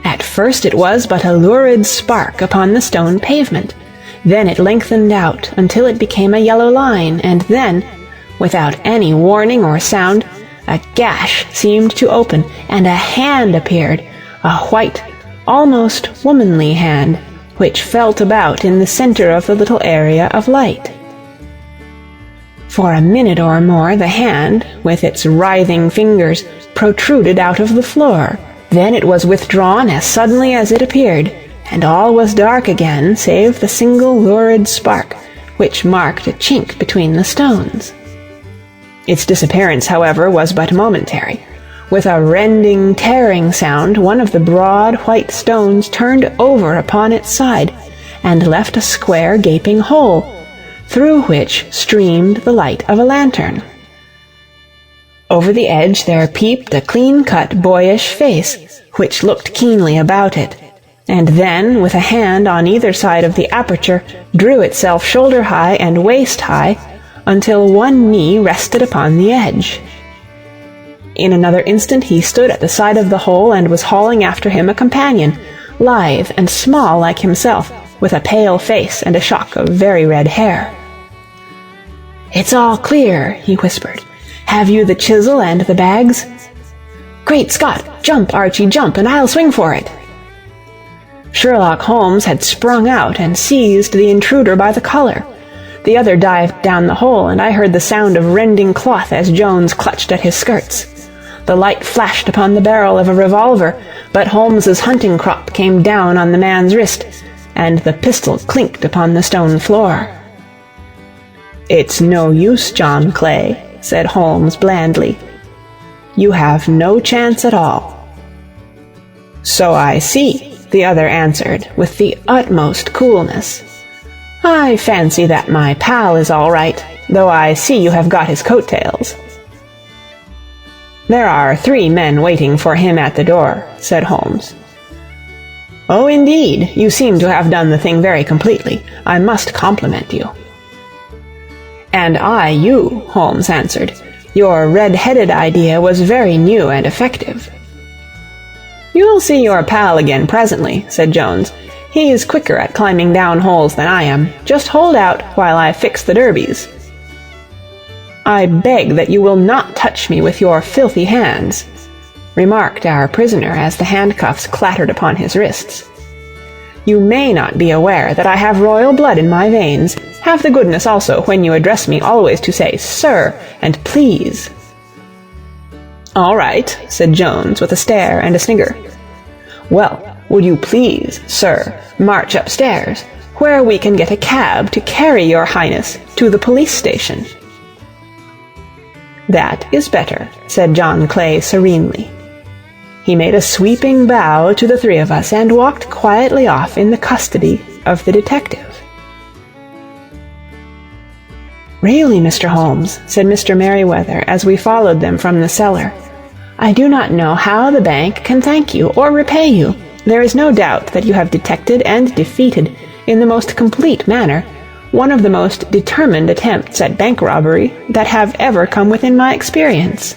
At first it was but a lurid spark upon the stone pavement. Then it lengthened out until it became a yellow line, and then, without any warning or sound, a gash seemed to open, and a hand appeared, a white, almost womanly hand, which felt about in the center of the little area of light. For a minute or more the hand, with its writhing fingers, protruded out of the floor. Then it was withdrawn as suddenly as it appeared, and all was dark again save the single lurid spark, which marked a chink between the stones. Its disappearance, however, was but momentary. With a rending, tearing sound, one of the broad white stones turned over upon its side, and left a square gaping hole, through which streamed the light of a lantern. Over the edge there peeped a clean-cut, boyish face, which looked keenly about it, and then, with a hand on either side of the aperture, drew itself shoulder-high and waist-high, until one knee rested upon the edge. In another instant he stood at the side of the hole and was hauling after him a companion, lithe and small like himself, with a pale face and a shock of very red hair. "It's all clear," he whispered. "Have you the chisel and the bags?" "Great Scott! Jump, Archie, jump, and I'll swing for it!" Sherlock Holmes had sprung out and seized the intruder by the collar. The other dived down the hole, and I heard the sound of rending cloth as Jones clutched at his skirts. The light flashed upon the barrel of a revolver, but Holmes's hunting crop came down on the man's wrist, and the pistol clinked upon the stone floor. "It's no use, John Clay," said Holmes blandly. "You have no chance at all." "So I see," the other answered, with the utmost coolness. "I fancy that my pal is all right, though I see you have got his coat-tails." "There are 3 men waiting for him at the door," said Holmes. "Oh, indeed, you seem to have done the thing very completely. I must compliment you." "And I you," Holmes answered. "Your red-headed idea was very new and effective." "You'll see your pal again presently," said Jones. "He is quicker at climbing down holes than I am. Just hold out while I fix the derbies." "I beg that you will not touch me with your filthy hands," remarked our prisoner as the handcuffs clattered upon his wrists. "You may not be aware that I have royal blood in my veins. Have the goodness also, when you address me, always to say 'sir' and 'please.'" "All right," said Jones, with a stare and a snigger. "Well, would you please, sir, march upstairs, where we can get a cab to carry your highness to the police station?" "That is better," said John Clay serenely. He made a sweeping bow to the 3 of us and walked quietly off in the custody of the detective. "Really, Mr. Holmes," said Mr. Merryweather as we followed them from the cellar, "I do not know how the bank can thank you or repay you. There is no doubt that you have detected and defeated, in the most complete manner, one of the most determined attempts at bank robbery that have ever come within my experience."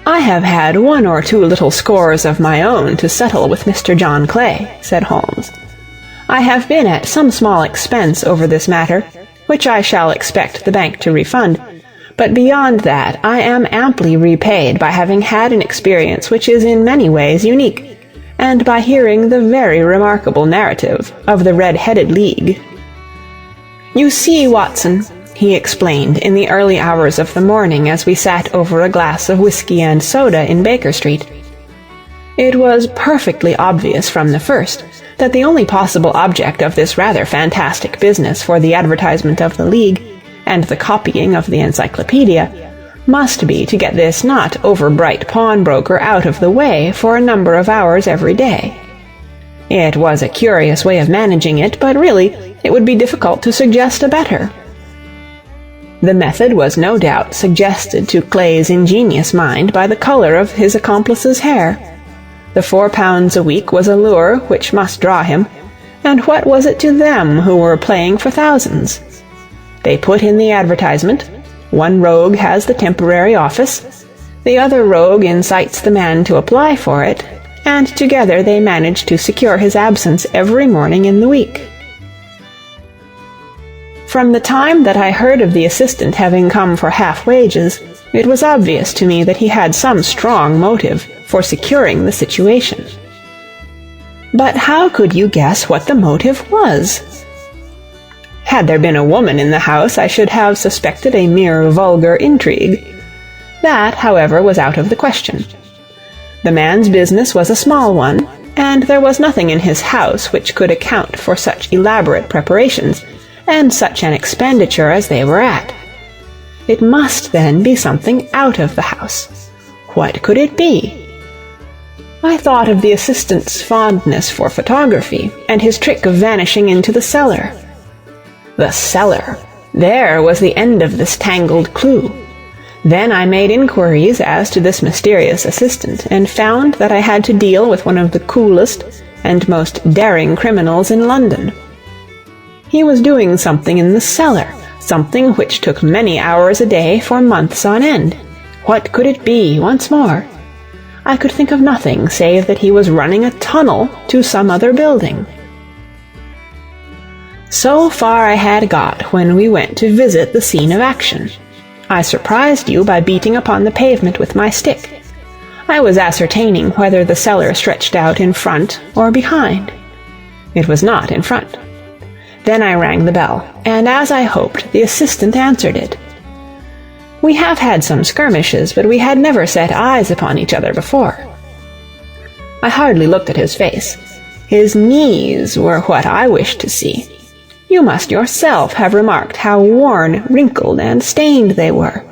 "I have had 1 or 2 little scores of my own to settle with Mr. John Clay," said Holmes. "I have been at some small expense over this matter, which I shall expect the bank to refund, but beyond that I am amply repaid by having had an experience which is in many ways unique, and by hearing the very remarkable narrative of the Red-Headed League. You see, Watson," he explained in the early hours of the morning as we sat over a glass of whiskey and soda in Baker Street, "it was perfectly obvious from the first that the only possible object of this rather fantastic business for the advertisement of the League and the copying of the encyclopedia must be to get this not over-bright pawnbroker out of the way for a number of hours every day. It was a curious way of managing it, but really it would be difficult to suggest a better. The method was no doubt suggested to Clay's ingenious mind by the color of his accomplice's hair. The £4 a week was a lure which must draw him, and what was it to them who were playing for thousands? They put in the advertisement, one rogue has the temporary office, the other rogue incites the man to apply for it, and together they manage to secure his absence every morning in the week. From the time that I heard of the assistant having come for half wages, it was obvious to me that he had some strong motive for securing the situation. But how could you guess what the motive was? Had there been a woman in the house, I should have suspected a mere vulgar intrigue. That, however, was out of the question. The man's business was a small one, and there was nothing in his house which could account for such elaborate preparations, and such an expenditure as they were at. It must, then, be something out of the house. What could it be? I thought of the assistant's fondness for photography, and his trick of vanishing into the cellar. The cellar! There was the end of this tangled clue. Then I made inquiries as to this mysterious assistant, and found that I had to deal with one of the coolest and most daring criminals in London. He was doing something in the cellar, something which took many hours a day for months on end. What could it be, once more? I could think of nothing save that he was running a tunnel to some other building. So far I had got when we went to visit the scene of action. I surprised you by beating upon the pavement with my stick. I was ascertaining whether the cellar stretched out in front or behind. It was not in front. Then I rang the bell, and as I hoped, the assistant answered it. We have had some skirmishes, but we had never set eyes upon each other before. I hardly looked at his face. His knees were what I wished to see. You must yourself have remarked how worn, wrinkled, and stained they were.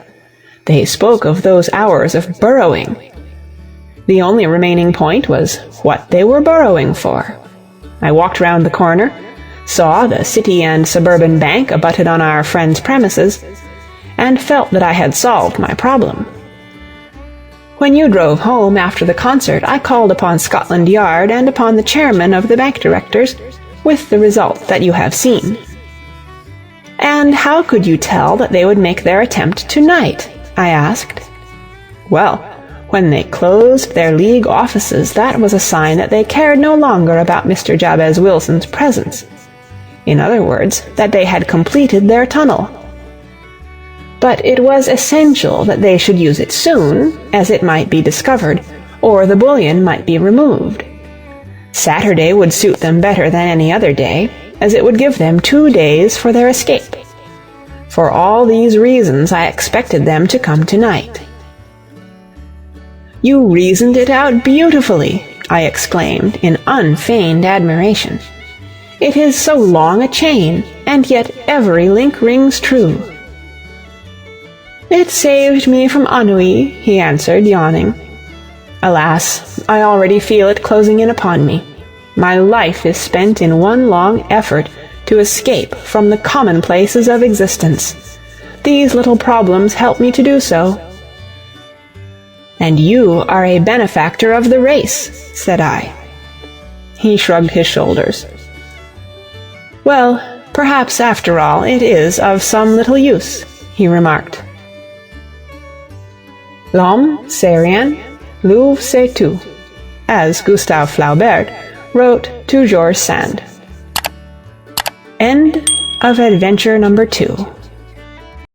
They spoke of those hours of burrowing. The only remaining point was what they were burrowing for. I walked round the corner, saw the City and Suburban Bank abutted on our friend's premises, and felt that I had solved my problem. When you drove home after the concert, I called upon Scotland Yard and upon the chairman of the bank directors, with the result that you have seen. And how could you tell that they would make their attempt tonight? I asked. Well, when they closed their league offices, that was a sign that they cared no longer about Mr. Jabez Wilson's presence. In other words, that they had completed their tunnel. But it was essential that they should use it soon, as it might be discovered, or the bullion might be removed. Saturday would suit them better than any other day, as it would give them 2 days for their escape. For all these reasons I expected them to come tonight. You reasoned it out beautifully, I exclaimed in unfeigned admiration. It is so long a chain, and yet every link rings true. It saved me from ennui, he answered, yawning. Alas, I already feel it closing in upon me. My life is spent in one long effort to escape from the commonplaces of existence. These little problems help me to do so. And you are a benefactor of the race, said I. He shrugged his shoulders. Well, perhaps after all it is of some little use, he remarked. L'homme, c'est rien, l'ouvre c'est tout, as Gustave Flaubert wrote to George Sand. End of adventure number 2.